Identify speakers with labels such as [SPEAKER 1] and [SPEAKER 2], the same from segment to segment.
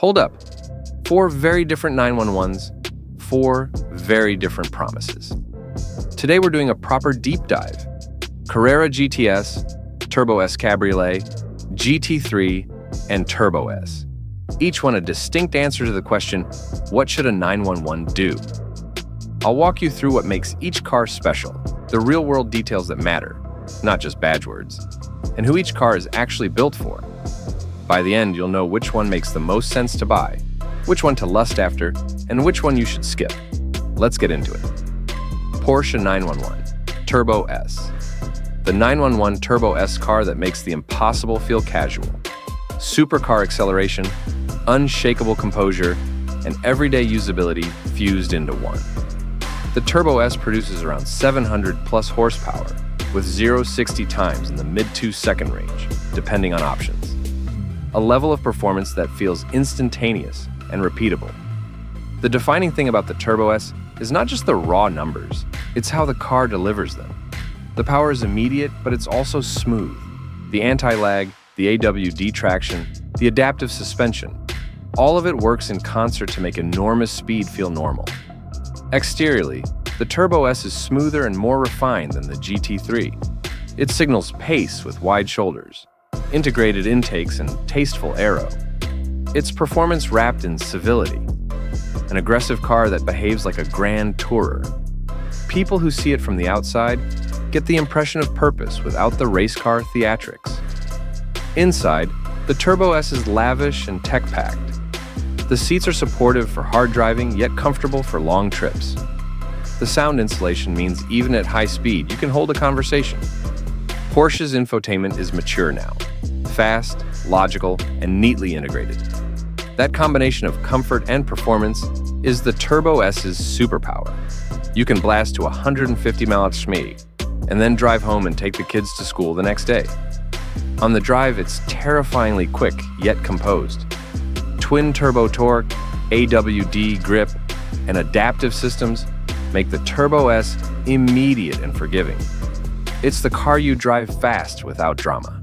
[SPEAKER 1] Hold up. 4 very different 911s, 4 very different promises. Today we're doing a proper deep dive. Carrera GTS, Turbo S Cabriolet, GT3, and Turbo S. Each one a distinct answer to the question, what should a 911 do? I'll walk you through what makes each car special, the real-world details that matter, not just badge words, and who each car is actually built for. By the end, you'll know which one makes the most sense to buy, which one to lust after, and which one you should skip. Let's get into it. Porsche 911 Turbo S. The 911 Turbo S car that makes the impossible feel casual. Supercar acceleration, unshakable composure, and everyday usability fused into one. The Turbo S produces around 700 plus horsepower with 0-60 times in the mid 2-second range, depending on options. A level of performance that feels instantaneous and repeatable. The defining thing about the Turbo S is not just the raw numbers, it's how the car delivers them. The power is immediate, but it's also smooth. The anti-lag, the AWD traction, the adaptive suspension, all of it works in concert to make enormous speed feel normal. Exteriorly, the Turbo S is smoother and more refined than the GT3. It signals pace with wide shoulders, integrated intakes, and tasteful aero. It's performance wrapped in civility, an aggressive car that behaves like a grand tourer. People who see it from the outside get the impression of purpose without the race car theatrics. Inside, the Turbo S is lavish and tech-packed. The seats are supportive for hard driving, yet comfortable for long trips. The sound insulation means even at high speed, you can hold a conversation. Porsche's infotainment is mature now, fast, logical, and neatly integrated. That combination of comfort and performance is the Turbo S's superpower. You can blast to 150 miles per hour and then drive home and take the kids to school the next day. On the drive, it's terrifyingly quick, yet composed. Twin turbo torque, AWD grip, and adaptive systems make the Turbo S immediate and forgiving. It's the car you drive fast without drama.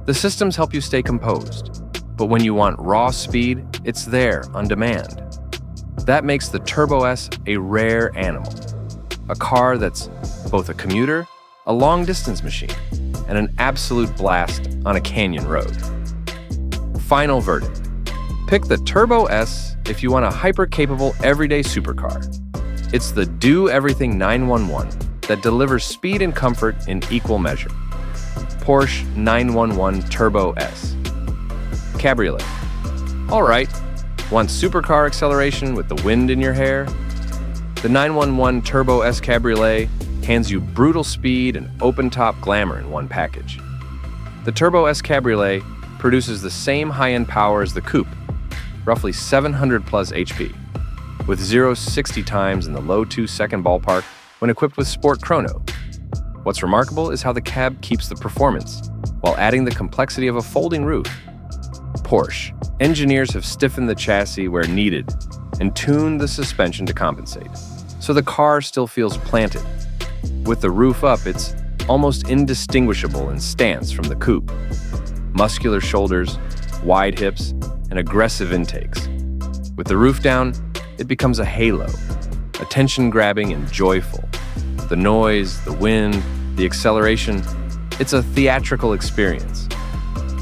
[SPEAKER 1] The systems help you stay composed, but when you want raw speed, it's there on demand. That makes the Turbo S a rare animal, a car that's both a commuter, a long-distance machine, and an absolute blast on a canyon road. Final verdict. Pick the Turbo S if you want a hyper-capable everyday supercar. It's the do-everything 911 that delivers speed and comfort in equal measure. Porsche 911 Turbo S. Cabriolet. All right, want supercar acceleration with the wind in your hair? The 911 Turbo S Cabriolet hands you brutal speed and open-top glamour in one package. The Turbo S Cabriolet produces the same high-end power as the coupe, roughly 700 plus HP, with 0-60 times in the low 2-second ballpark when equipped with Sport Chrono. What's remarkable is how the cab keeps the performance, while adding the complexity of a folding roof. Porsche. Engineers have stiffened the chassis where needed and tuned the suspension to compensate, so the car still feels planted. With the roof up, it's almost indistinguishable in stance from the coupe. Muscular shoulders, wide hips, and aggressive intakes. With the roof down, it becomes a halo, attention-grabbing and joyful. The noise, the wind, the acceleration, it's a theatrical experience.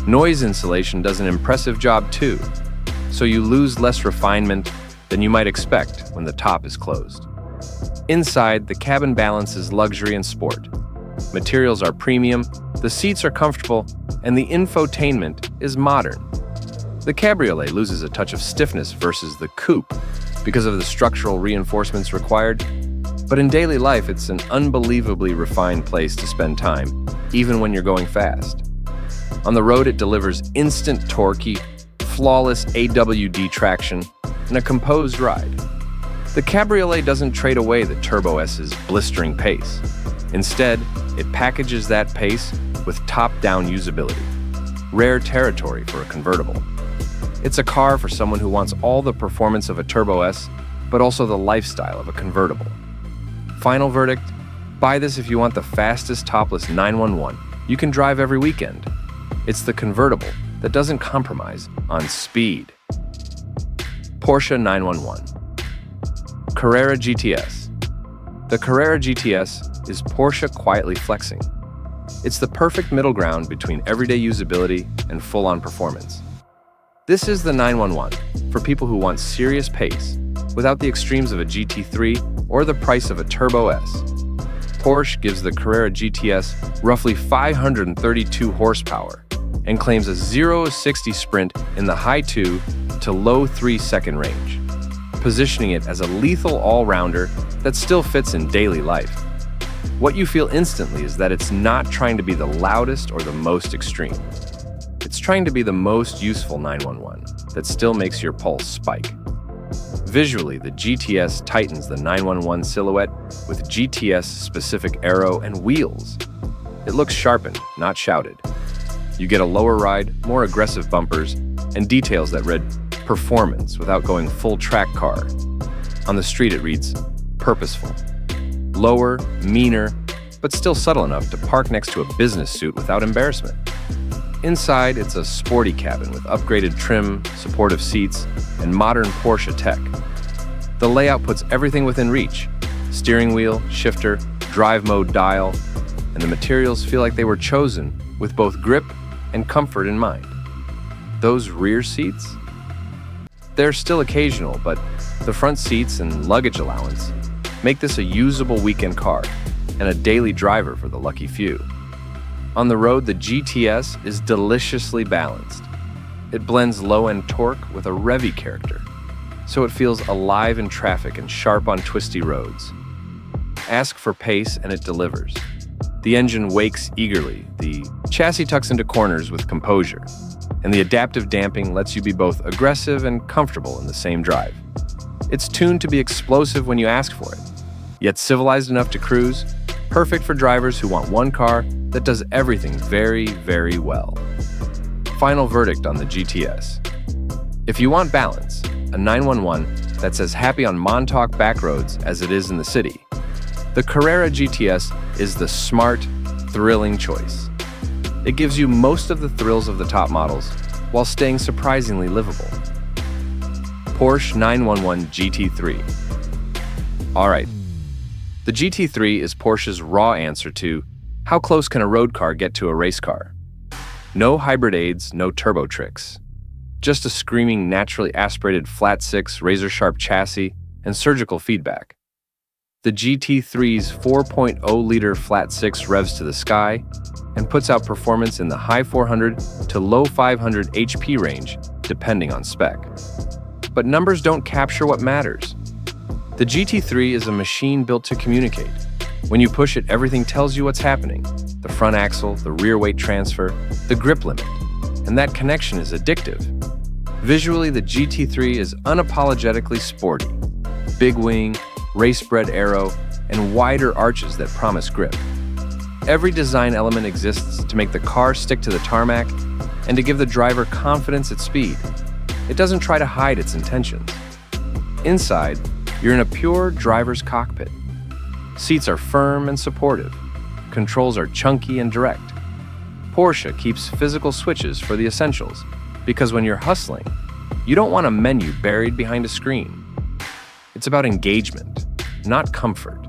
[SPEAKER 1] Noise insulation does an impressive job too, so you lose less refinement than you might expect when the top is closed. Inside, the cabin balances luxury and sport. Materials are premium, the seats are comfortable, and the infotainment is modern. The Cabriolet loses a touch of stiffness versus the coupe because of the structural reinforcements required, but in daily life it's an unbelievably refined place to spend time, even when you're going fast. On the road it delivers instant torquey, flawless AWD traction, and a composed ride. The Cabriolet doesn't trade away the Turbo S's blistering pace. Instead, it packages that pace with top-down usability, rare territory for a convertible. It's a car for someone who wants all the performance of a Turbo S, but also the lifestyle of a convertible. Final verdict, buy this if you want the fastest topless 911 you can drive every weekend. It's the convertible that doesn't compromise on speed. Porsche 911. Carrera GTS. The Carrera GTS is Porsche quietly flexing. It's the perfect middle ground between everyday usability and full-on performance. This is the 911 for people who want serious pace without the extremes of a GT3 or the price of a Turbo S. Porsche gives the Carrera GTS roughly 532 horsepower and claims a 0-60 sprint in the high 2 to low 3-second range, positioning it as a lethal all-rounder that still fits in daily life. What you feel instantly is that it's not trying to be the loudest or the most extreme. It's trying to be the most useful 911 that still makes your pulse spike. Visually, the GTS tightens the 911 silhouette with GTS-specific aero and wheels. It looks sharpened, not shouted. You get a lower ride, more aggressive bumpers, and details that read performance without going full track car. On the street it reads purposeful. Lower, meaner, but still subtle enough to park next to a business suit without embarrassment. Inside, it's a sporty cabin with upgraded trim, supportive seats, and modern Porsche tech. The layout puts everything within reach: steering wheel, shifter, drive mode dial, and the materials feel like they were chosen with both grip and comfort in mind. Those rear seats? They're still occasional, but the front seats and luggage allowance make this a usable weekend car and a daily driver for the lucky few. On the road, the GTS is deliciously balanced. It blends low-end torque with a revvy character, so it feels alive in traffic and sharp on twisty roads. Ask for pace and it delivers. The engine wakes eagerly, the chassis tucks into corners with composure, and the adaptive damping lets you be both aggressive and comfortable in the same drive. It's tuned to be explosive when you ask for it, yet civilized enough to cruise, perfect for drivers who want one car that does everything very, very well. Final verdict on the GTS. If you want balance, a 911 that's as happy on Montauk back roads as it is in the city, the Carrera GTS is the smart, thrilling choice. It gives you most of the thrills of the top models while staying surprisingly livable. Porsche 911 GT3. All right, the GT3 is Porsche's raw answer to how close can a road car get to a race car? No hybrid aids, no turbo tricks. Just a screaming, naturally aspirated flat-six, razor-sharp chassis and surgical feedback. The GT3's 4.0-liter flat-six revs to the sky and puts out performance in the high 400 to low 500 HP range, depending on spec. But numbers don't capture what matters. The GT3 is a machine built to communicate. When you push it, everything tells you what's happening: the front axle, the rear weight transfer, the grip limit. And that connection is addictive. Visually, the GT3 is unapologetically sporty. Big wing, race-bred aero, and wider arches that promise grip. Every design element exists to make the car stick to the tarmac and to give the driver confidence at speed. It doesn't try to hide its intentions. Inside, you're in a pure driver's cockpit. Seats are firm and supportive. Controls are chunky and direct. Porsche keeps physical switches for the essentials, because when you're hustling, you don't want a menu buried behind a screen. It's about engagement, not comfort.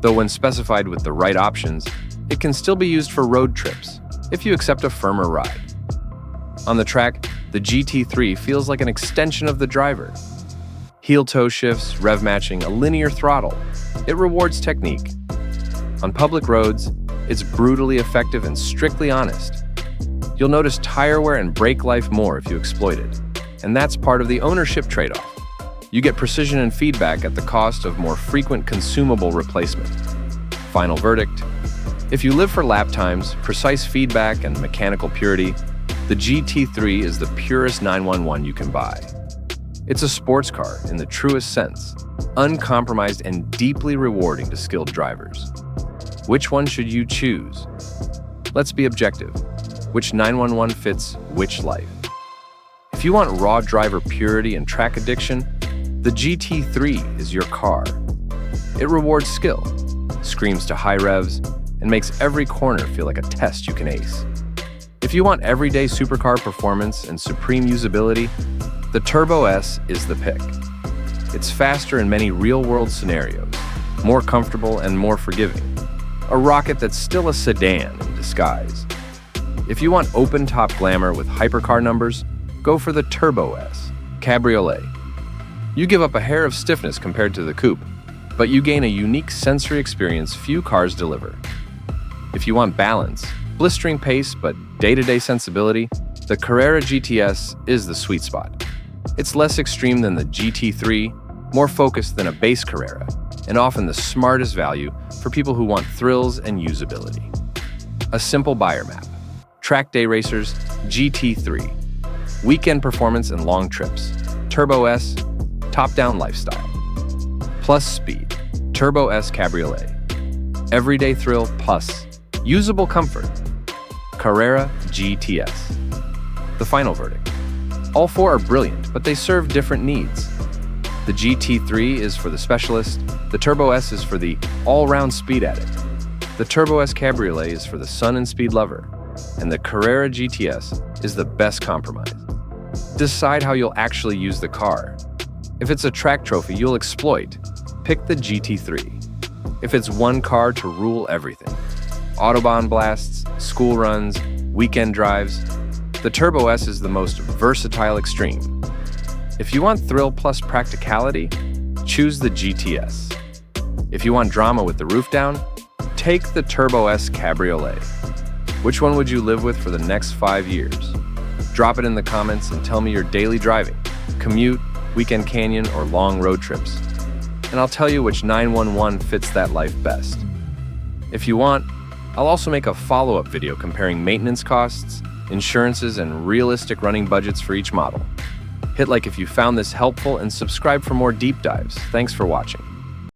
[SPEAKER 1] Though when specified with the right options, it can still be used for road trips, if you accept a firmer ride. On the track, the GT3 feels like an extension of the driver. Heel-toe shifts, rev matching, a linear throttle. It rewards technique. On public roads, it's brutally effective and strictly honest. You'll notice tire wear and brake life more if you exploit it. And that's part of the ownership trade-off. You get precision and feedback at the cost of more frequent consumable replacement. Final verdict: if you live for lap times, precise feedback, and mechanical purity, the GT3 is the purest 911 you can buy. It's a sports car in the truest sense, uncompromised and deeply rewarding to skilled drivers. Which one should you choose? Let's be objective. Which 911 fits which life? If you want raw driver purity and track addiction, the GT3 is your car. It rewards skill, screams to high revs, and makes every corner feel like a test you can ace. If you want everyday supercar performance and supreme usability, The Turbo S is the pick. It's faster in many real-world scenarios, more comfortable and more forgiving. A rocket that's still a sedan in disguise. If you want open-top glamour with hypercar numbers, go for the Turbo S Cabriolet. You give up a hair of stiffness compared to the coupe, but you gain a unique sensory experience few cars deliver. If you want balance, blistering pace, but day-to-day sensibility, the Carrera GTS is the sweet spot. It's less extreme than the GT3, more focused than a base Carrera, and often the smartest value for people who want thrills and usability. A simple buyer map. Track day racers, GT3. Weekend performance and long trips. Turbo S, top-down lifestyle. Plus speed, Turbo S Cabriolet. Everyday thrill plus usable comfort, Carrera GTS. The final verdict. All four are brilliant, but they serve different needs. The GT3 is for the specialist, the Turbo S is for the all-round speed addict, the Turbo S Cabriolet is for the sun and speed lover, and the Carrera GTS is the best compromise. Decide how you'll actually use the car. If it's a track trophy you'll exploit, pick the GT3. If it's one car to rule everything, Autobahn blasts, school runs, weekend drives, the Turbo S is the most versatile extreme. If you want thrill plus practicality, choose the GTS. If you want drama with the roof down, take the Turbo S Cabriolet. Which one would you live with for the next 5 years? Drop it in the comments and tell me your daily driving, commute, weekend canyon, or long road trips. And I'll tell you which 911 fits that life best. If you want, I'll also make a follow-up video comparing maintenance costs, insurances, and realistic running budgets for each model. Hit like if you found this helpful and subscribe for more deep dives. Thanks for watching.